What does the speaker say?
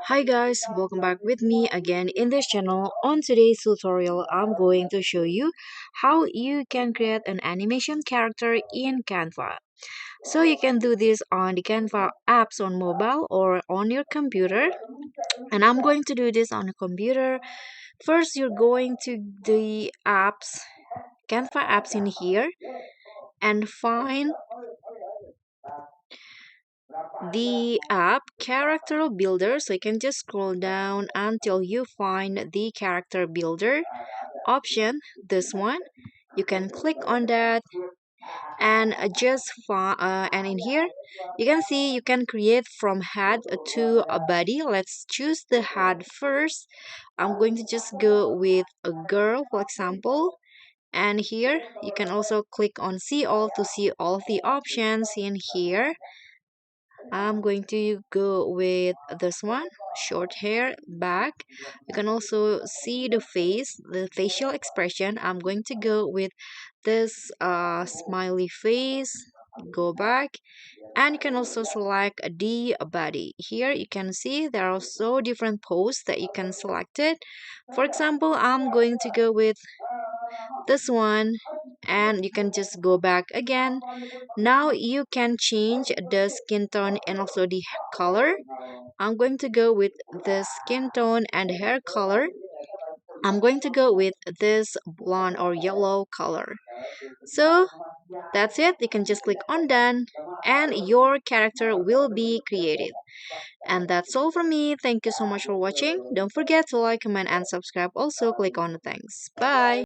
Hi guys, welcome back with me again in this channel. On today's tutorial, I'm going to show you how you can create an animation character in Canva. So you can do this on the Canva apps on mobile or on your computer. And I'm going to do this on a computer. First, you're going to the apps, Canva apps in here and find the app character builder. So you can just scroll down until you find the character builder option, this one. You can click on that and and in here you can see you can create from head to a body. Let's choose the head first. I'm going to just go with a girl, for example. And here you can also click on see all to see all of the options in here. I'm going to go with this one, short hair, back. You can also see the face, the facial expression. I'm going to go with this smiley face, go back. And you can also select the body. Here you can see there are so different poses that you can select it. For example, I'm going to go with this one and you can just go back again. Now you can change the skin tone and also the color. I'm going to go with the skin tone and hair color. I'm going to go with this blonde or yellow color. So that's it. You can just click on done and your character will be created. And that's all from me. Thank you so much for watching. Don't forget to like, comment, and subscribe. Also, click on the thanks. Bye.